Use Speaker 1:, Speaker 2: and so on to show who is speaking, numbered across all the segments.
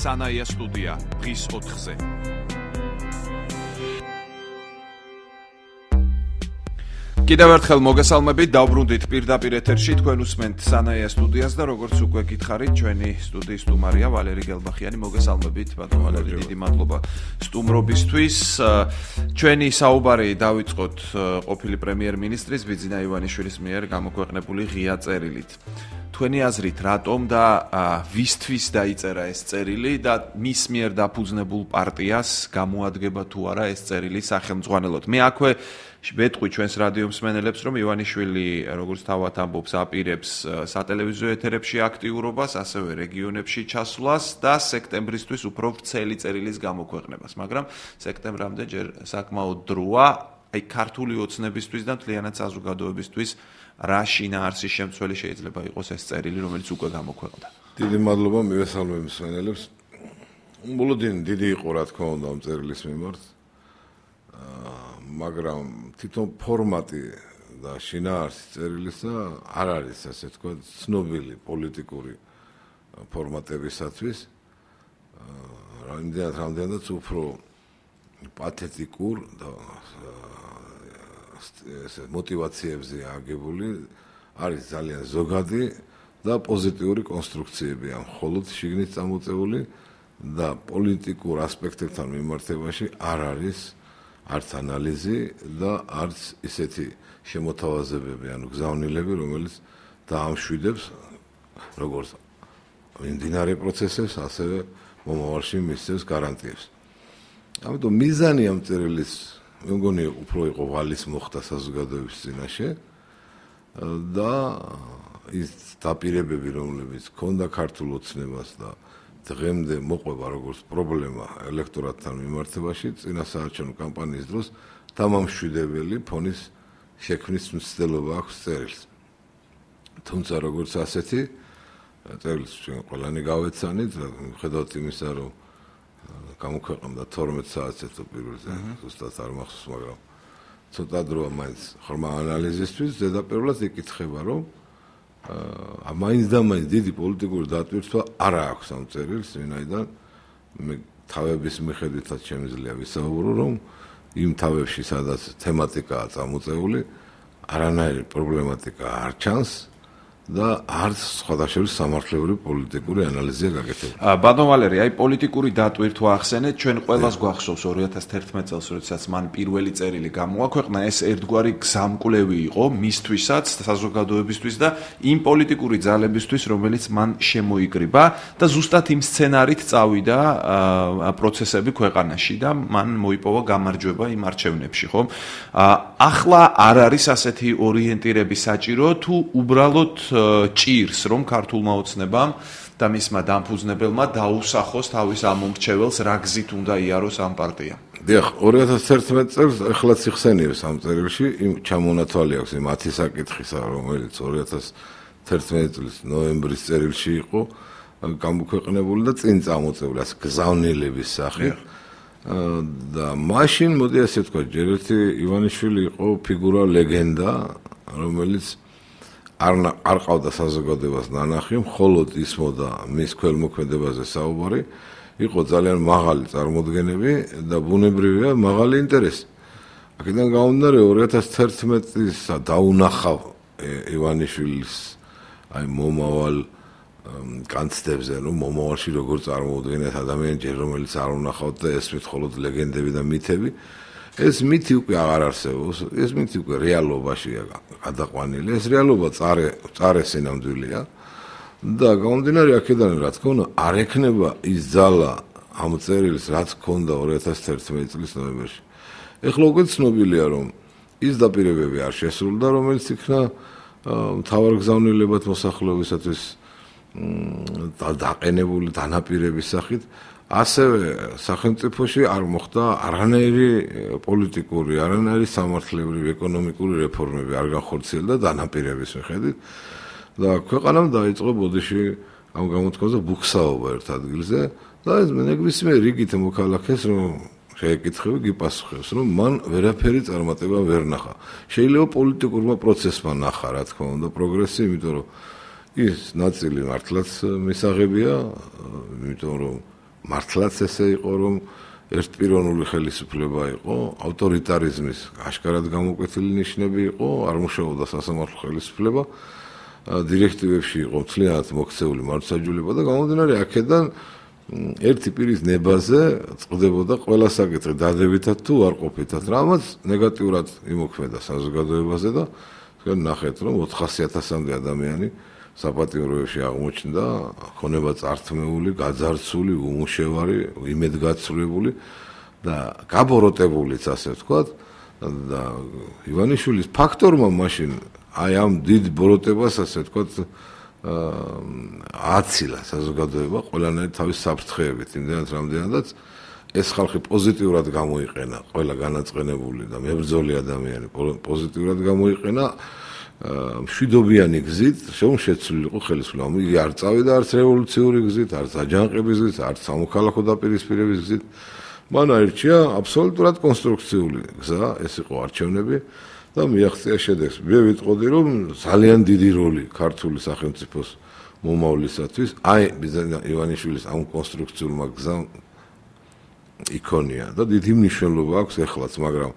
Speaker 1: სანაია სტუდია დღის 4-ზე. კიდევ ერთხელ მოგესალმებით, დავბრუნდით პირდაპირ ეთერში, თქვენ უსმენთ სანაია სტუდიას და როგორც უკვე გითხარით, ჩვენი სტუდიის სტუმარია ვალერი გელბახიანი. მოგესალმებით, ბატონ ვალერი, დიდი მადლობა სტუმრობისთვის. ჩვენი საუბარი დავიწყოთ ყოფილი პრემიერ-მინისტრის ბიძინა ივანიშვილის მიერ გამოქვეყნებული ღია წერილით. თქვენი აზრით, რატომ და ვისთვის დაიწერა ეს წერილი და მის მიერ დაფუძნებულ პარტიას გამოადგება თუ არა ეს წერილი სახელმძღვანელოდ? მე აქვე ვეტყვი ჩვენს რადიო მსმენელებს, რომ ივანიშვილი, როგორც თავად ამბობს, აპირებს სატელევიზიო ეთერებში აქტიურობას, ასევე რეგიონებში ჩასვლას და სექტემბრისთვის უფრო ვრცელი წერილის გამოქვეყნებას, მაგრამ სექტემბრამდე ჯერ საკმაოდ დროა, აი ქართული ოცნებისთვის და მთლიანად საზოგადოებისთვის რა შინაარსის შემცველი შეიძლება იყოს ეს წერილი, რომელიც უკვე გამოქვეყნდა.
Speaker 2: დიდი მადლობა მივესალმებ მსმენელებს. მოლოდინი დიდი იყო, რა თქმა უნდა, ამ წერილის მიმართ. მაგრამ თვითონ ფორმატი და შინაარსი წერილისა არ არის, ასე თქვა, ცნობილი პოლიტიკური ფორმატებისათვის. რამდენადაც უფრო პათეტიკურ და მოტივაციებზე აგებული არის ძალიან ზოგადი და პოზიტიური კონსტრუქციები ამ მხოლოდ შიგნით წამოწეული და პოლიტიკურ ასპექტებთან მიმართებაში არ არის არც ანალიზი და არც ისეთი შემოთავაზებები, ანუ გზავნილები, რომელიც დაამშვიდებს როგორც მიმდინარე პროცესებს, ასევე მომავალში მისცემს გარანტიებს. ამიტომ მიზანი ამ წერილის მე მგონი უფრო იყო ვალის მოხდა საზოგადოების წინაშე და ის დაპირებები, რომლებიც ჰქონდა ქართულ ოცნებას და დღემდე მოყვება როგორც პრობლემა ელექტორატთან მიმართებაში წინასაარჩევნო კამპანიის დროს დამამშვიდებელი ფონის შექმნის მცდელობა აქვს წერილს. თუმცა როგორც ასეთი წერილს ჩვენ ყველანი გავეცანით, მიუხედავად იმისა, რომ გამოქვეყნდა 12 საათზე თუ პირველზე, ზუსტად არ მახსოვს, მაგრამ ცოტა დროა მაინც ხმა ანალიზისთვის ზედაპირულად იკითხება, რომ მაინც და მაინც დიდი პოლიტიკური დატვირთვა არ აქვს ამ წერილს, ვინაიდან მე თავების მიხედვითაც შემიძლია ვისაუბრო, რომ იმ თავებში, სადაც თემატიკაა წამოწეული, არანაირი პრობლემატიკა არ ჩანს და არც სხვადასხვა სამართლებრივი პოლიტიკური ანალიზია გაკეთებული.
Speaker 1: ბატონ ვალერი, აი პოლიტიკური დატვირთვა ახსენეთ, ჩვენ ყველას გვახსოვს 2011 წელს, როდესაც მან პირველი წერილი გამოაქვეყნა, ეს ერთგვარი გზამკვლევი იყო მისთვისაც, საზოგადოებისთვის და იმ პოლიტიკური ძალებისთვის, რომელიც მან შემოიკრიბა და ზუსტად იმ სცენარით წავიდა პროცესები ქვეყანაში და მან მოიპოვა გამარჯვება იმ არჩევნებში, ხო? ახლა არ არის ასეთი ორიენტირები საჭირო თუ უბრალოდ ჭირს, რომ ქართულმა ოცნებამ და მისმა დამფუძნებელმა დაუსახოს თავის ამომრჩეველს, რა გზით უნდა იაროს ამ პარტიამ.
Speaker 2: დიახ, 2011 წელს ახლაც იხსენიებს ამ წერილში, იმ ჩამონათვალი აქვს იმ 10 საკითხისა, რომელიც 2011 წლის ნოემბრის წერილში იყო გამოქვეყნებული და წინ წამოწეული ასე გზავნილების სახით. და მაშინ, მოდი ასე ვთქვა, ჯერ ერთი ივანიშვილი იყო ფიგურა ლეგენდა, რომელიც არ ყავდა საზოგადოებას ნანახი, მხოლოდ ისმოდა მის ქველმოქმედებაზე საუბარი, იყო ძალიან მაღალი წარმოდგენები და ბუნებრივია მაღალი ინტერესი. აქედან გამომდინარე 2011-ისა დაუნახავ ივანიშვილის აი მომავალ განცდებზე, რომ მომავალში როგორ წარმოუდგენიათ ადამიანები, რომელიც არ უნახავთ და ესმით მხოლოდ ლეგენდები და მითები. ეს მითი უკვე აღარ არსებობს, ეს მითი უკვე რეალობაშია გადაყვანილი, ეს რეალობა წარე სინამდვილეა და გამომდინარე აქედან, რა თქმა უნდა, არ ექნება ის ძალა ამ წერილს, რაც ჰქონდა 2011 წლის ნოემბერში. ეხლა უკვე ცნობილია, რომ ის დაპირებები არ შესრულდა, რომელიც იქნა მთავარგზავნილებად მოსახლეობისათვის დაყენებული დანაპირების სახით. ასევე სახელმწიფოში არ მოხდა არანაირი პოლიტიკური, არანაირი სამართლებრივი, ეკონომიკური რეფორმები არ განხორციელდა დანაპირების მიხედვით და ქვეყანამ დაიწყო ბოდიში ამ გამოთქმაზე ბუქსაობა ერთ ადგილზე და ეს ნებისმიერ რიგით მოქალაქეს, რომ შეეკითხები, გიპასუხებს, რომ მან ვერაფერი წარმატება ვერ ნახა. შეიძლება პოლიტიკურმა პროცესმა ნახა, რა თქმა უნდა, პროგრესი, იმიტომ რომ ის ნაწილი მართლაც მისაღებია, იმიტომ რომ მართლაც ესე იყო, რომ ერთპიროვნული ხელისუფლება იყო, ავტორიტარიზმის აშკარად გამოკვეთილი ნიშნები იყო, არ მუშაობდა სასამართლო ხელისუფლება, დირექტივებში იყო მთლიანად მოქცეული მართლმსაჯულება და გამომდინარე აქედან ერთი პირის ნებაზე წყდებოდა ყველა საკითხი დადებითად თუ არ ყოფითად, რამაც ნეგატიურად იმოქმედა საზოგადოებაზე და ნახეთ, რომ 400,000-მდე ადამიანი საპატიმროებში აღმოჩნდა, ქონება წართმეული, გაძარცული, უმუშევარი, იმედგაცრუებული და გაბოროტებულიც, ასე ვთქვათ, და ივანიშვილის ფაქტორმა მაშინ აი ამ დიდ ბოროტებას, ასე ვთქვათ, აცილა საზოგადოება ყველანაირ თავის საფრთხეებით, იმდენად რამდენადაც ეს ხალხი პოზიტიურად გამოიყენა, ყველა განაწყენებული და მებრძოლი ადამიანი პოზიტიურად გამოიყენა მშვიდობიანი გზით, რომ შეცვლილიყო ხელისუფლება. იგი არ წავიდა არც რევოლუციური გზით, არც აჯანყების გზით, არც სამოქალაქო დაპირისპირების გზით. მან აირჩია აბსოლუტურად კონსტრუქციული გზა, ეს იყო არჩევნები და მიაღწია შედეგს. მე ვიტყოდი, რომ ძალიან დიდი როლი ქართული სახელმწიფოს მომავლისათვის, აი ივანიშვილის ამ კონსტრუქციულმა გზამ იქონია და დიდი მნიშვნელობა აქვს ეხლაც, მაგრამ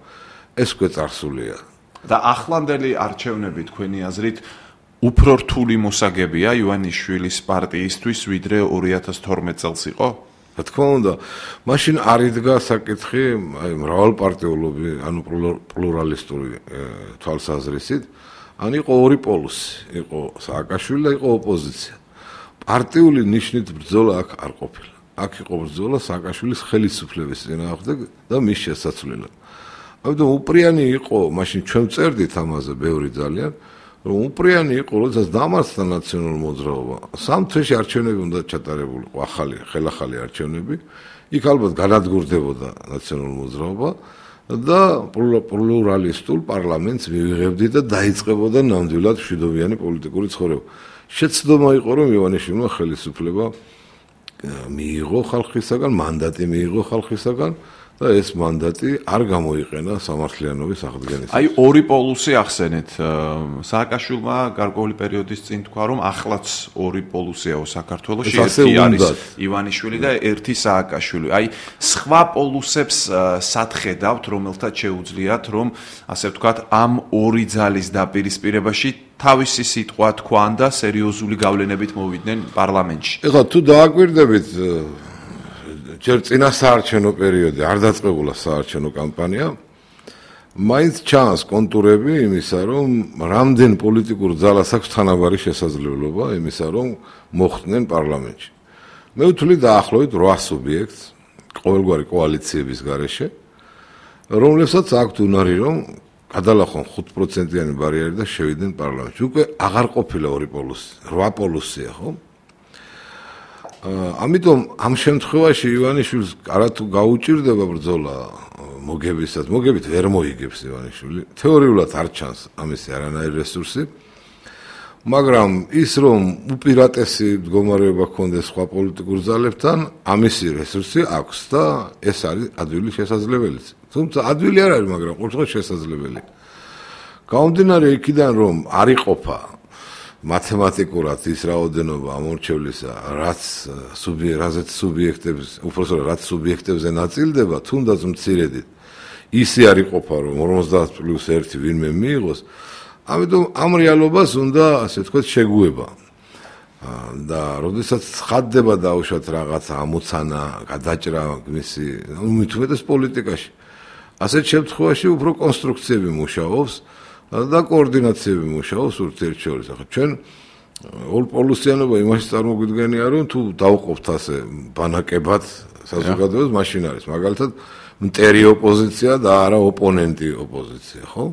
Speaker 2: ეს უკვე წარსულია.
Speaker 1: და ახლანდელი არჩევნები თქვენი აზრით უფრო რთული მოსაგებია ივანიშვილის პარტიისთვის, ვიდრე 2012 წელს იყო?
Speaker 2: რა თქმა უნდა, მაშინ არ იდგა საკითხი, აი მრავალპარტიულობი, ანუ პლურალისტური თვალსაზრისით, ან იყო ორი პოლუსი, იყო სააკაშვილი და იყო ოპოზიცია. პარტიული ნიშნით ბრძოლა აქ არ ყოფილა. აქ იყო ბრძოლა სააკაშვილის ხელისუფლების წინააღმდეგ და მის შესაცვლელად. ამიტომ უპრიანი იყო, მაშინ ჩვენ წერდით ამაზე ბევრი ძალიან, რომ უპრიანი იყო, როდესაც დამარცხდა ნაციონალური მოძრაობა. 3 თვეში არჩევნები უნდა ჩატარებულიყო, ხელახალი არჩევნები. იქ ალბათ განადგურდებოდა ნაციონალური მოძრაობა და პლურალისტულ პარლამენტს მივიღებდი და დაიწყებოდა ნამდვილად მშვიდობიანი პოლიტიკური ცხოვრება. შეცდომა იყო, რომ ივანიშვილმა ხელისუფლება მიიღო ხალხისაგან, მანდატი მიიღო ხალხისაგან და ეს მანდატი არ გამოიყენა სამართლიანობის აღდგენისას.
Speaker 1: აი ორი პოლუსი ახსენეთ. სააკაშვილმა გარკვეული პერიოდის წინ თქვა, რომ ახლაც ორი პოლუსიაო საქართველოში, ერთი არის ივანიშვილი და ერთი სააკაშვილი. აი სხვა პოლუსებს სათხედავთ, რომელთაც შეუძლიათ, რომ ასე ვთქვათ, ამ ორი ძალის დაპირისპირებაში თავისი სიტყვა თქვან და სერიოზული გავლენებით მოვიდნენ პარლამენტში.
Speaker 2: ეხლა თუ დააკვირდებით ჯერ წინა საარჩევნო პერიოდი არ დაწყებულა საარჩევნო კამპანია, მაინც ჩანს კონტურები იმისა, რომ რამდენ პოლიტიკურ ძალას აქვს თანაბარი შესაძლებლობა იმისა, რომ მოხვდნენ პარლამენტში. მე ვთვლი დაახლოებით 8 სუბიექტს ყოველგვარი კოალიციების გარეშე, რომლებსაც აქვთ უნარი, რომ გადალახონ 5%-იანი ბარიერი და შევიდნენ პარლამენტში. უკვე აღარ ყოფილა ორი პოლუსი, 8 პოლუსია, ხო? ამიტომ ამ შემთხვევაში ივანიშვილს არათუ გაუჭირდება ბრძოლა მოგებისას, მოგებით ვერ მოიგებს ივანიშვილი. თეორიულად არ ჩანს ამისი არანაირი რესურსი, მაგრამ ის რომ უპირატესი მდგომარეობა ჰქონდეს სხვა პოლიტიკურ ძალებთან, ამისი რესურსი აქვს და ეს არის ადვილი შესაძლებელიც. თუმცა ადვილი არ არის, მაგრამ ყოველთვის შესაძლებელი. გამომდინარე იქიდან რომ არ იყოფა მათემატიკურად ის რაოდენობა ამორჩევლისა, რაც სუბიექტებს, უпросторо რაც სუბიექტებზე ნაწილდება, თუნდაც მცირედით, ისე არ იყოფა, რომ 50+1 ვინმე მიიღოს, ამიტომ ამ რეალობას უნდა, ასე ვთქვათ, შეგუება. და როდესაც ხადდება დაუშვათ რაღაცა ამოცანა, გადაჭრა მისი, მithumetes პოლიტიკაში. ასეთ შემთხვევაში უფრო კონსტრუქციები მუშაობს და კოორდინაციები მუშაობს ურთიერთშორის. ახლა ჩვენ ორპოლუსიანობა იმაში წარმოგვიდგენია, რომ თუ დავყოფთ ასე ბანაკებად საზოგადოებას, მაშინ არის მაგალითად მტერი ოპოზიცია და არა ოპონენტი ოპოზიცია, ხო?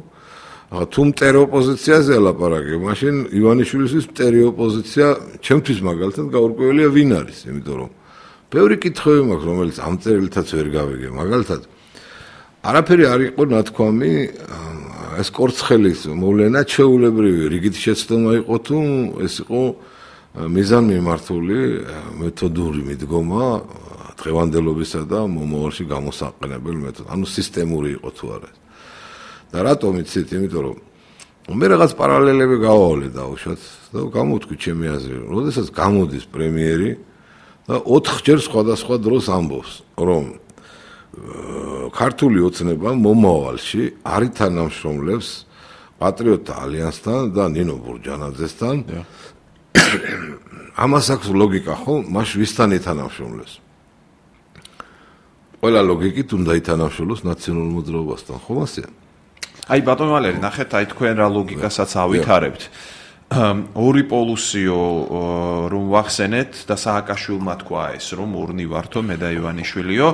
Speaker 2: ახლა თუ მტერი ოპოზიციაზე ლაპარაკი, მაშინ ივანიშვილის მტერი ოპოზიცია ჩემთვის მაგალითად გაურკვეველია ვინ არის, იმიტომ რომ ბევრი კითხვები მაქვს, რომელიც ამ წერილითაც ვერ გავიგე. მაგალითად არაფერი არ იყო ნათქვამი ეს კორცხელის მოვლენა ჩეულებრივი რიგით შეცდომა იყო თუ ეს იყო მიზანმიმართული მეთოდური მიდგომა დღევანდელობისა და მომავალში გამოსაყენებელი მეთოდი, ანუ სისტემური იყო თუ არა. და რატომ იცით? იმიტომ რომ მე რაღაც პარალელები გავავლე დაუშვათ და გამოვთქვი ჩემი აზრი, რომ როდესაც გამოდის პრემიერი და 4 ჯერ სხვადასხვა დროს ამბობს, რომ ქართული ოცნება მომავალში არ ითანამშრომლებს პატრიოტთა ალიანსთან და ნინო ბურჯანაძესთან. ამას აქვს ლოგიკა, ხო? მას ვისთან ითანამშრომლებს? ყველა ლოგიკით უნდა ითანამშრომლოს ნაციონალურ მოძრაობასთან, ხო მასეა?
Speaker 1: აი ბატონო ვალერი, ნახეთ, აი თქვენ რა ლოგიკასაც ავითარებთ. ორი პოლუსიო რომ ვახსენეთ და სააკაშვილმა თქვა ეს, რომ ორნი ვართო მე და ივანიშვილიო.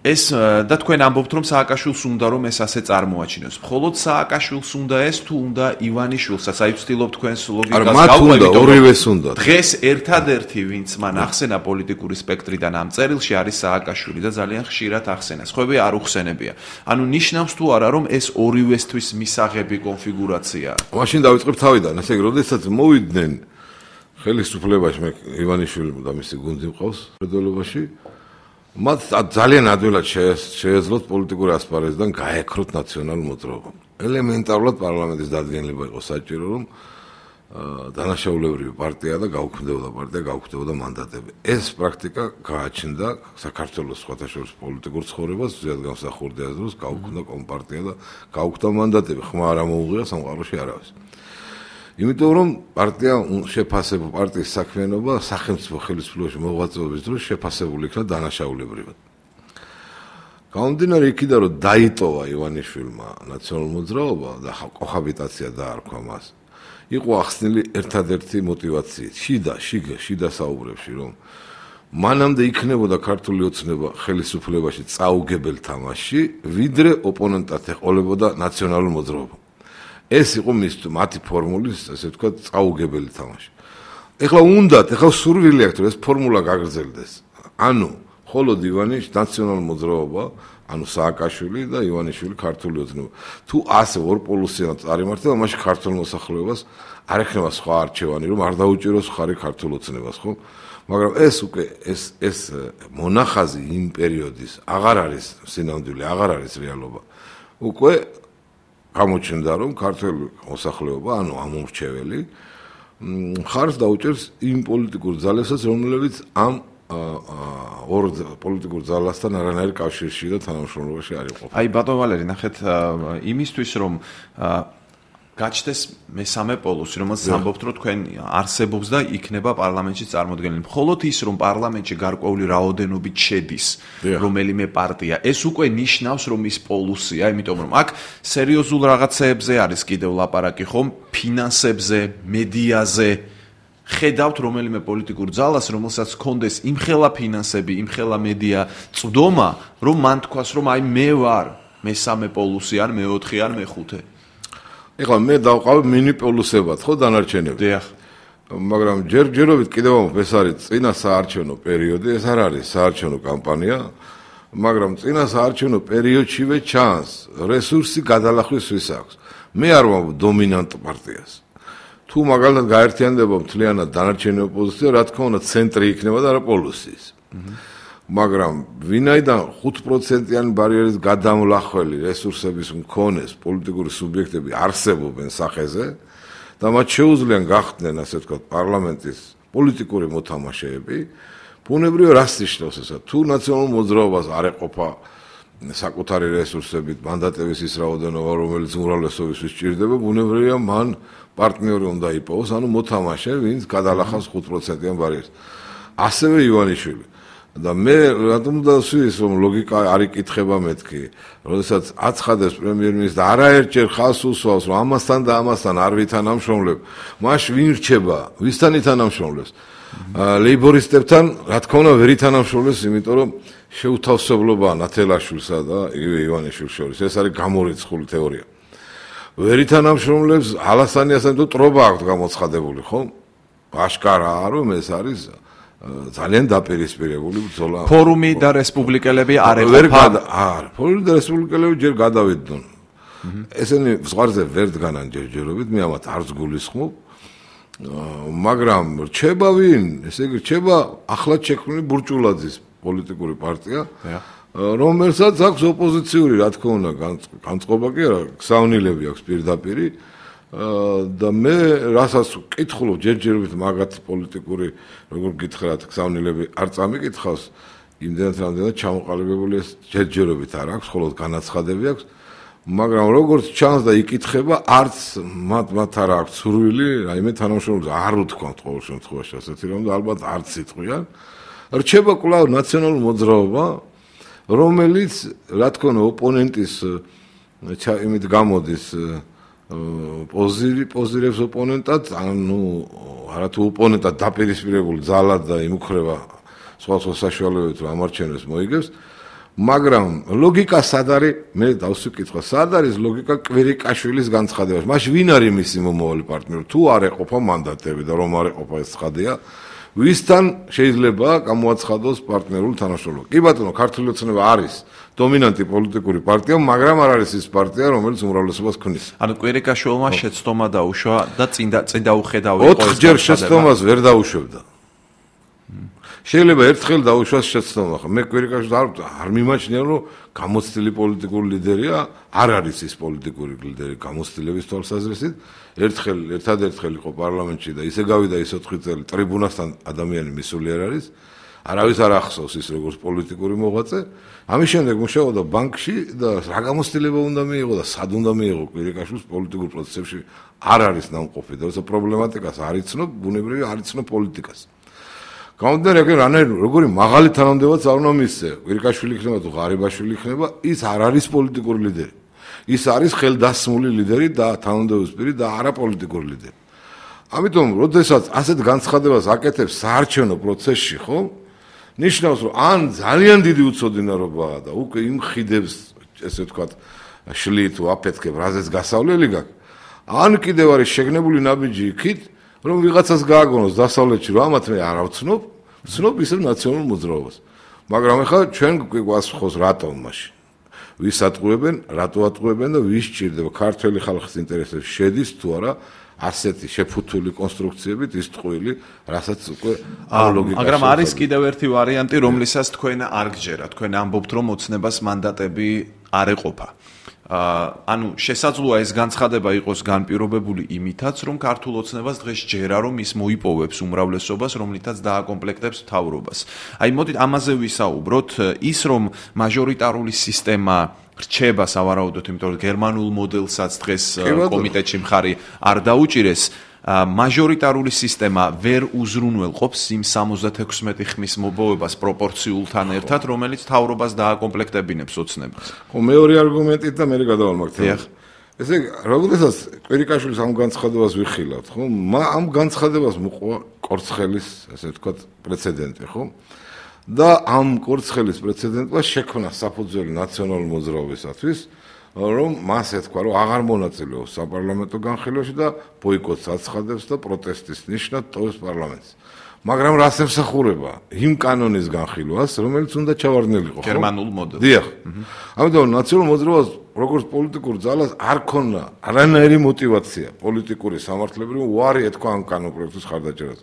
Speaker 1: ეს და თქვენ ამბობთ რომ სააკაშვილს უნდა რომ ეს ასე წარმოაჩინოს. მხოლოდ სააკაშვილს უნდა ეს თუ უნდა ივანიშვილსაც? აი ვცდილობ თქვენს ლოგიკას გავყვებით.
Speaker 2: ორივეს უნდა.
Speaker 1: დღეს ერთადერთი ვინც მან ახსენა პოლიტიკური სპექტრიდან ამ წერილში არის სააკაშვილი და ძალიან ხშირად ახსენა. სხვები არ უხსენებია. ანუ ნიშნავს თუ არა რომ ეს ორივესთვის მისაღები კონფიგურაციაა?
Speaker 2: მაშინ დავიწყებ თავიდან, ესე იგი, როდესაც მოვიდნენ ხელისუფლებაში, მე ივანიშვილი და მისი გუნდი მყავს მხედველობაში, მათ ძალიან ადვილად შეეძლოთ პოლიტიკური ასპარეზიდან გაექროთ ნაციონალურ მოძრაობამ. ელემენტარულად პარლამენტის დადგენილება იყო საჭირო, რომ დანაშაულებრივი პარტია და გაუქმდებოდა პარტია, გაუქმდებოდა მანდატები. ეს პრაქტიკა გააჩნდა საქართველოს სხვათაშორის პოლიტიკურ ცხოვრებას, ზედ გამსახურდა აზრს, გაუქმდა კომპარტია და გაუქმდა მანდატები. ხმა არ ამოუღია სამყაროში არავის. იმიტომ რომ პარტიის საქმიანობა სახელმწიფო ხელისუფლებაში მოღვაწეობის დროს შეფასებული იქნა დანაშაულებრივად. გამომდინარე იქიდან, რომ დაიტოვა ივანიშვილმა ნაციონალურ მოძრაობა და კოჰაბიტაცია დაარქვა მას, იყო ახსნილი ერთადერთი მოტივაციით, შიდა საუბრებში, რომ მანამდე იქნებოდა ქართული ოცნება ხელისუფლებაში წაუგებელ თამაში, ვიდრე ოპონენტად ეყოლებოდა ნაციონალურ მოძრაობა. ეს იყო მათი ფორმულის, ასე ვთქვათ, წაუგებელი თამაში. ეხლა სურვილი აქვს, რომ ეს ფორმულა გაგრძელდეს. ანუ, მხოლოდ ივანიშ ნაციონალურ მოძრაობა, ანუ სააკაშვილი და ივანიშვილი ქართული ოცნება. თუ ასე ორპოლუსიანად წარიმართება, მაშინ ქართულ მოსახლეობას არ ექნება სხვა არჩევანი, რომ არ დაუჭიროს ხარი ქართულ ოცნებას, ხო? მაგრამ ეს მონახაზი იმ პერიოდის აღარ არის სინამდვილე, აღარ არის რეალობა. უკვე გამოჩნდა, რომ ქართული მოსახლეობა, ანუ ამომრჩეველი, ხარს დაუჭერს იმ პოლიტიკურ ძალებსაც, რომლებიც ამ ორ პოლიტიკურ ძალასთან არანაირ კავშირში და თანამშრომლობაში არ იყო.
Speaker 1: აი ბატონო ვალერი, ნახეთ, იმისთვის რომ გაჩნდეს მესამე პოლუსი, რომელსაც ამბობთ, რომ თქვენ არსებობს და იქნება პარლამენტში წარმოდგენილი. მხოლოდ ის, რომ პარლამენტში გარკვეული რაოდენობით შედის რომელიმე პარტია, ეს უკვე ნიშნავს, რომ ის პოლუსია, იმიტომ რომ აქ სერიოზულ რაღაცეებზე არის კიდევ ლაპარაკი, ხომ? ფინანსებზე, მედიაზე. ხედავთ რომელიმე პოლიტიკურ ძალას, რომელსაც ჰქონდეს იმხელა ფინანსები, იმხელა მედია წვდომა, რომ მან თქვას, რომ აი მე ვარ მესამე პოლუსი ან მეოთხე ან მეხუთე.
Speaker 2: ეხლა მე დავყავ მინიპოლუსებად, ხო, დანარჩენები.
Speaker 1: დიახ.
Speaker 2: მაგრამ ჯერჯერობით კიდევ ეს არის წინა საარჩევნო პერიოდი, ეს არ არის საარჩევნო კამპანია, მაგრამ წინა საარჩევნო პერიოდშივე ჩანს რესურსი გადალახვის ვის აქვს. მე არ ვამბობ დომინანტ პარტიას. თუ მაგალითად გაერთიანდება მთლიანად დანარჩენი ოპოზიცია, რა თქმა უნდა, ცენტრი იქნება და არა პოლუსის. მაგრამ ვინაიდან 5%-იანი ბარიერის გადამლახველი რესურსების მქონეს პოლიტიკური სუბიექტები არსებობენ სახეზე და მათ შეუძლიან გახდნენ, ასე ვთქვათ, პარლამენტის პოლიტიკური მოთამაშეები, ბუნებრივია რას ნიშნავს ესა? თუ ნაციონალურ მოძრაობას არ ეყოფა საკუთარი რესურსებით მანდატების ის რაოდენობა, რომელიც უმრავლესობისთვის სჭირდება, ბუნებრივია მან პარტნიორი უნდა იპოვოს, ანუ მოთამაშე, ვინც გადალახავს 5%-იან ბარიერს. ასევე ივანიშვილი. და მე რატომ დავსვის, რომ ლოგიკა არ იკითხება მეთქი, როდესაც აცხადებს პრემიერ-მინისტრი არაერთჯერ ხალხს უსვავს, რომ ამასთან და ამასთან არ ვითანამშრომლებ, მაშინ ვინ რჩება, ვისთან ითანამშრომლებს? ლეიბორისტებთან, რა თქმა უნდა, ვერ ითანამშრომლებს, იმიტომ რომ შეუთავსებლობაა ნათელაშვილსა და ივანიშვილს შორის. ეს არის გამორიცხული თეორია. ვერ ითანამშრომლებს ალასანიასთან თუ ტრობა აქვს გამოცხადებული, ხო? აშკარაა, რომ ეს არის ძალიან დაპირისპირებული ბრძოლა.
Speaker 1: ფორუმი და რესპუბლიკელები არ ეყოფა.
Speaker 2: ფორუმი და რესპუბლიკელები ჯერ გადავიდნენ. ესენი ზღვარზე ვერ დგანან ჯერჯერობით, მე ამათ არც გულისხმობ. მაგრამ რჩება ვინ? ესე იგი რჩება ახლად შექმნილი ბურჭულაძის პოლიტიკური პარტია, რომელსაც აქვს ოპოზიციური, რა თქმა უნდა, განწყობა კი არა, გზავნილები აქვს პირდაპირი და მე რასაც ვკითხულობ ჯერჯერობით მაგათ პოლიტიკური როგორ გითხრათ გზავნილები არ წამიკითხავს იმდენად რამდენად ჩამოყალიბებული ეს ჯერჯერობით არ აქვს მხოლოდ განაცხადები აქვს მაგრამ როგორც ჩანს და იკითხება არც მათ არ აქვს სურვილი რაიმე თანამშრომლობა არ უთქვამთ ყოველ შემთხვევაში ასეთი რომ და ალბათ არც იტყვიან რჩება კვლავ ნაციონალური მოძრაობა რომელიც რა თქმა უნდა ოპონენტის იმით გამოდის პოზირებს ოპონენტად ანუ არათუ ოპონენტად დაპირისპირებული ძალად და იმუქრება სხვა საშუალებებით რომ ამარჩენებს მოიგებს მაგრამ ლოგიკა სად არის მე დავსვიკითხა სად არის ლოგიკა კვირიკაშვილის განცხადებაში მაშინ ვინ არის მისი მომავალი პარტნიორი თუ არ ეყოფა მანდატები და რომ არ ეყოფა ეს ცხადია ვისთან შეიძლება გამოაცხადოს პარტნიორული თანამშრომლობა კი ბატონო ქართული ოცნება არის დომინანტი პოლიტიკური პარტია მაგრამ არ არის ის პარტია რომელიც უმრავლესობას ქმნის
Speaker 1: ანუ კვირიკაშვილმა შეცდომა დაუშვა და წინ დაუხედავ
Speaker 2: იყო ეს 4 ჯერ შეცდომას ვერ დაუშვებდა შეიძლება ერთხელ დაუშვას შეცდომა მე კვირიკაშვილს არ მიმაჩნია რომ გამოცდილი პოლიტიკური ლიდერია არ არის ის პოლიტიკური ლიდერი გამოცდილების თვალსაზრისით ერთადერთხელ იყო პარლამენტში და ისე გავიდა ის 4 წელი ტრიბუნასთან ადამიანი მისული არ არის არავის არ ახსოვს ის როგორც პოლიტიკური მოღვაწე ამის შემდეგ მუშაობდა ბანკში და რა გამოცდილება უნდა მიიღო და სად უნდა მიიღო კვირიკაშვილს პოლიტიკურ პროცესებში არ არის ნამყოფი და ეს პრობლემატიკას არ იცნობ ბუნებრივი არ იცნობ პოლიტიკას გამოდიან როგორი მაღალი თანამდებობაც არ უნდა მისცე კვირიკაშვილი იქნება თუ ღარიბაშვილი იქნება ის არ არის პოლიტიკური ლიდერი ის არის ხელდასმული ლიდერი და თანამდებობის პირი და არა პოლიტიკური ლიდერი ამიტომ როდესაც ასეთ განცხადებას აკეთებს საარჩევნო პროცესში ხო ნიშნავს რომ ან ძალიან დიდი უცოდინარობაა და უკვე იმ ხიდებს ესე ვთქვათ შლით თუ აფეთქებ რაზეც გასავლელი გაქვს ან კიდევ არის შეგნებული ნაბიჯი იქით რომ ვიღაცას გააგონოს დასავლეთში რომ ამათ მე არ ავცნობ ვცნობ ისევ ნაციონალურ მოძრაობას მაგრამ ახლა ჩვენ გვასხოს რატომ მაშინ ვის ატყუებენ რატო ატყუებენ და ვის ჭირდება ქართული ხალხის ინტერესებში შედის თუ არა ასეთი შეფუთული კონსტრუქციებით ის ტყუილი რასაც უკვე ლოგიკაში
Speaker 1: მაგრამ არის კიდევ ერთი ვარიანტი რომლისას თქვენ არ გჯერათ თქვენ ამბობთ რომ ოცნებას მანდატები არ ეყოფა ანუ შესაძლოა ეს განცხადება იყოს განპირობებული იმითაც რომ ქართულ ოცნებას დღეს ჯერა რომ ის მოიპოვებს უმრავლესობას რომლითაც დააკომპლექტებს მთავრობას აი მოდით ამაზე ვისაუბროთ ის რომ მაჟორიტარული სისტემა რჩება სავარაუდოდ იმიტომ რომ გერმანულ მოდელსაც დღეს კომიტეტში მხარი არ დაუჭირეს მაჟორიტარული სისტემა ვერ უზრუნველყოფს იმ 76 ხმის მოპოვებას პროპორციულთან ერთად რომელიც მთავრობას დააკომპლექტებინებს ოცნებას
Speaker 2: ხო მეორე არგუმენტით და მე გადავალმაგდებ ესე როდესაც კვირიკაშვილის ამ განცხადებას ვიხილავთ ხო ამ განცხადებას მოყვა კორცხელის ასე ვთქვათ პრეცედენტი ხო და ამ კორცხელის პრეცედენტმა შექმნა საფუძველი ნაციონალური მოძრაობისათვის რომ მას ეთქვა რომ აღარ მონაწილეობს საპარლამენტო განხილვაში და ბოიკოტს აცხადებს და პროტესტის ნიშნად ტოვებს პარლამენტს მაგრამ რას ემსახურება იმ კანონის განხილვას რომელიც უნდა ჩავარდნილიყო
Speaker 1: გერმანულ მოდელს
Speaker 2: დიახ ამიტომ ნაციონალურ მოძრაობას როგორც პოლიტიკურ ძალას არ ქონდა არანაირი мотиваცია პოლიტიკური სამართლებრივი უარი ეთქვა ამ კანონპროექტის ხარდაჭერას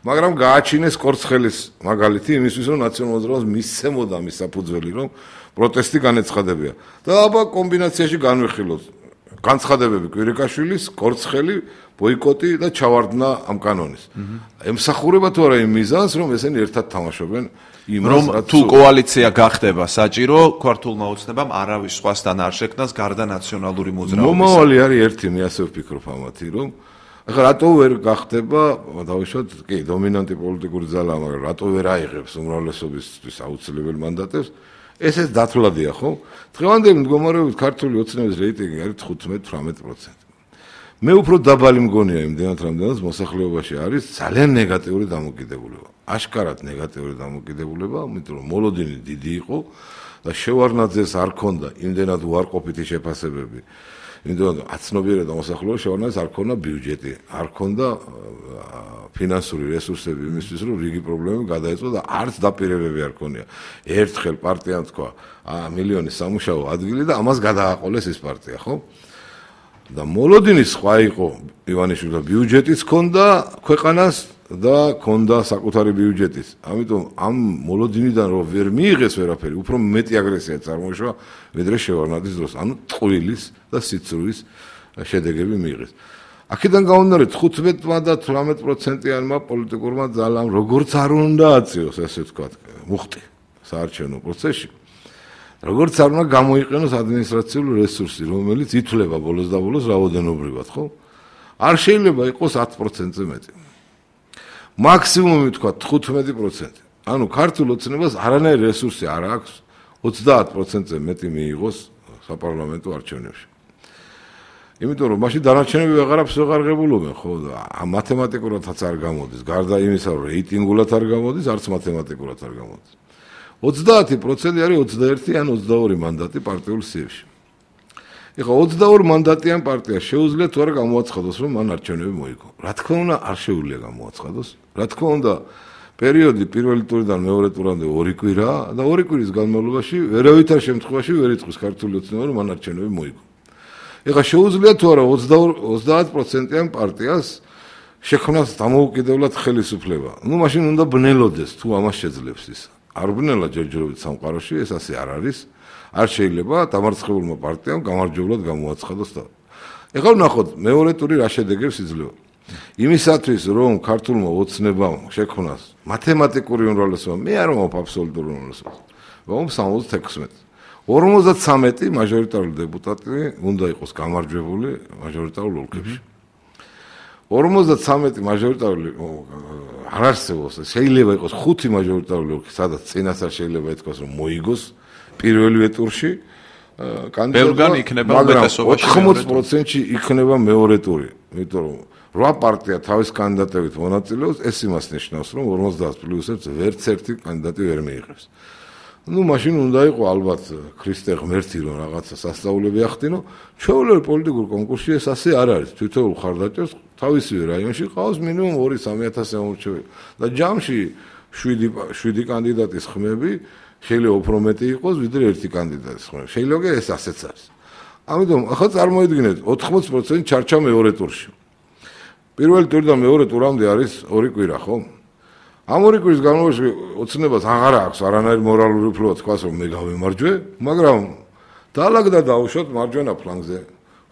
Speaker 2: მაგრამ გააჩინეს კორცხელის მაგალითი იმისთვის რომ ნაციონალურ მოძრაობას მისცემოდა მის საფუძველი რომ პროტესტი განეცხადებია და აბა კომბინაციაში განვიხილოთ განცხადებები კვირიკაშვილის კორცხელი ბოიკოტი და ჩავარდნა ამ კანონის ემსახურება თუ არა იმ მიზანს რომ ესენი ერთად თამაშობენ
Speaker 1: რომ თუ კოალიცია გახდება საჭირო ქართულმა ოცნებამ არავის სხვასთან არ შექმნას გარდა ნაციონალური მოძრაობის
Speaker 2: მომავალი არის ერთი მე ასე ვფიქრობ ამათი რომ ახლა რატო ვერ გახდება დავუშვათ კი დომინანტი პოლიტიკური ძალა მაგრამ რატო ვერ აიღებს უმრავლესობისთვის აუცილებელ მანდატებს ესეც დათვლადია ხო დღევანდელი მდგომარეობით ქართული ოცნების რეიტინგი არის 15-18% მე უფრო დაბალი მგონია იმდენად რამდენად მოსახლეობაში არის ძალიან ნეგატიური დამოკიდებულება აშკარად ნეგატიური დამოკიდებულება იმიტომ რომ მოლოდინი დიდი იყო და შევარნაძეს არ ქონდა იმდენად უარყოფითი შეფასებები იმიტომ რომ აცნობიერება და მოსახლეობა შევარნაძეს არ ქონდა ბიუჯეტი არ ქონდა ფინანსური რესურსები იმისთვის რომ რიგი პრობლემები გადაეწყო და არც დაპირებები არ ქონია ერთხელ პარტიამ თქვა მილიონი სამუშაო ადგილი და ამას გადააყოლეს ეს პარტია ხო და მოლოდინის სხვა იყო ივანიშვილს და ბიუჯეტიც ქონდა ქვეყანას და ქონდა საკუთარი ბიუჯეტიც ამიტომ ამ მოლოდინიდან რომ ვერ მიიღეს ვერაფერი უფრო მეტი აგრესია წარმოიშვა ვიდრე შევარნაძის დროს ანუ ტყუილის და სიცრუის შედეგები მიიღეს აქედან გამომდინარე 15-მა და 18%-იანმა პოლიტიკურმა ძალამ როგორც არ უნდა აწიოს, ესე ვთქვათ, მუხტი საარჩევნო პროცესში. როგორც არ უნდა გამოიყენოს ადმინისტრაციული რესურსი, რომელიც ითვლება ბოლოს და ბოლოს რაოდენობრივად, ხო? არ შეიძლება იყოს 10%-ზე მეტი. მაქსიმუმი ვთქვათ 15%. ანუ ქართულ ოცნებას არანაირი რესურსი არ აქვს 30%-ზე მეტი მიიღოს საპარლამენტო არჩევნებში. იმიტომ რომ მაშინ დანარჩენები ვეღარაფერს ვეღარ ღებულობენ, ხო? მათემატიკურადაც არ გამოდის, გარდა იმისა, რომ რეიტინგულად არ გამოდის, არც მათემატიკურად არ გამოდის. 30% არის 21 ან 22 მანდატი პარტიულ სიებში. ეხლა 22 მანდატიან პარტიას შეუძლია თუ არა გამოაცხადოს, რომ მან არჩევნები მოიგო. რა თქმა უნდა, არ შეუძლია გამოაცხადოს. რა თქმა უნდა, პერიოდი პირველი ტურიდან მეორე ტურამდე 2 კვირაა და 2 კვირის განმავლობაში ვერავითარ შემთხვევაში ვერ იტყვის ქართული ოცნება, რომ მან არჩევნები მოიგო. ეხლა შეუძლია თუ არა 30%-იან პარტიას შექმნას დამოუკიდებლად ხელისუფლება. ნუ მაშინ უნდა ბნელოდეს თუ ამას შეძლებს ის. არ ბნელა ჯერჯერობით სამყაროში, ეს ასე არ არის. არ შეიძლება დამარცხებულმა პარტიამ გამარჯვებლად გამოაცხადოს და. ეხლა ვნახოთ მეორე ტური რა შედეგებს იძლევა. იმისათვის რომ ქართულმა ოცნებამ შექმნას მათემატიკური უმრავლესობა, მე არ ვამბობ აბსოლუტურ უმრავლესობას. ვამბობ 76. 53 მაჟორიტარული დეპუტატი უნდა იყოს გამარჯვებული მაჟორიტარულ ოლქებში. 53 მაჟორიტარული არ არსებობს, შეიძლება იყოს 5 მაჟორიტარული ოლქი, სადაც წინასწარ შეიძლება ითქვას, რომ მოიგოს პირველივე ტურში კანდიდატი, მაგრამ 80%-ში იქნება მეორე ტური, იმიტომ რომ 8 პარტია თავის კანდიდატებით მონაწილეობს, ეს იმას ნიშნავს, რომ 50 პლუს 1 ვერც ერთი კანდიდატი ვერ მიიღებს. ნუ მაშინ უნდა იყო ალბათ ქრისტე ღმერთი რომ რაღაცა სასწაულები ახდინო, ჩვეულებრივ პოლიტიკურ კონკურსში ეს ასე არ არის. თითოეულ ხარდაჭერს თავისივე რაიონში ყავს მინიმუმ 2-3000 ემორჩეველი და ჯამში 7 კანდიდატის ხმები შეიძლება უფრო მეტი იყოს ვიდრე ერთი კანდიდატის ხმები. შეიძლება ეს ასეც არის. ამიტომ ახლა წარმოიდგინეთ 80% ჩარჩა მეორე ტურში. პირველი ტურიდან მეორე ტურამდე არის 2 კვირა, ხო? ამ 2 კვირის განმავლობაში ოცნებას აღარ აქვს არანაირი მორალური უფლება თქვას, რომ მე გავემარჯვე, მაგრამ დაალაგდა დაუშვათ მარჯვენა ფლანგზე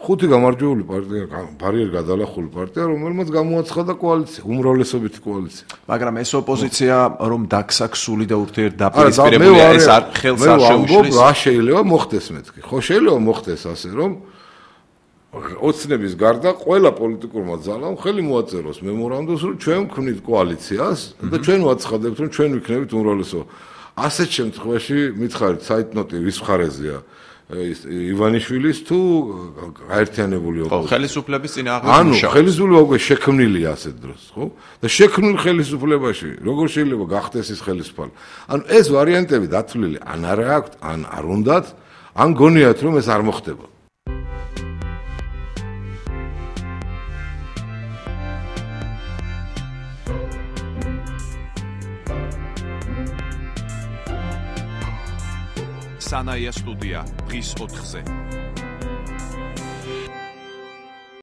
Speaker 2: 5 გამარჯვებული პარტია, ბარიერ გადალახული პარტია, რომელმაც გამოაცხადა კოალიცია, უმრავლესობითი კოალიცია.
Speaker 1: მაგრამ ეს ოპოზიცია რომ დაქსაქსული და ურთიერთდაპირისპირებულია, ეს არ ხელს არ შეუშლის.
Speaker 2: რა შეიძლება მოხდეს მეთქი? ხო შეიძლება მოხდეს ასე, რომ ოცნების გარდა ყველა პოლიტიკურმა ძალამ ხელი მოაწეროს მემორანდუმს, რომ ჩვენ ვქმნით კოალიციას და ჩვენ ვაცხადებთ, რომ ჩვენ ვიქნებით უმრავლესობა. ასეთ შემთხვევაში მითხარით საიტნოტი ვის მხარეზეა? ივანიშვილის თუ გაერთიანებული ოპოზიცია?
Speaker 1: ხო, ხელისუფლების წინააღმდეგ.
Speaker 2: ანუ ხელისუფლება უკვე შექმნილია ასეთ დროს, ხო? და შექმნილ ხელისუფლებაში როგორ შეიძლება გახდეს ის ხელისუფალი? ანუ ეს ვარიანტები დათვლილი ან არ აქვთ, ან არ უნდათ, ან გონიათ რომ ეს არ მოხდება.
Speaker 1: სანაია სტუდია დღის 4-ზე.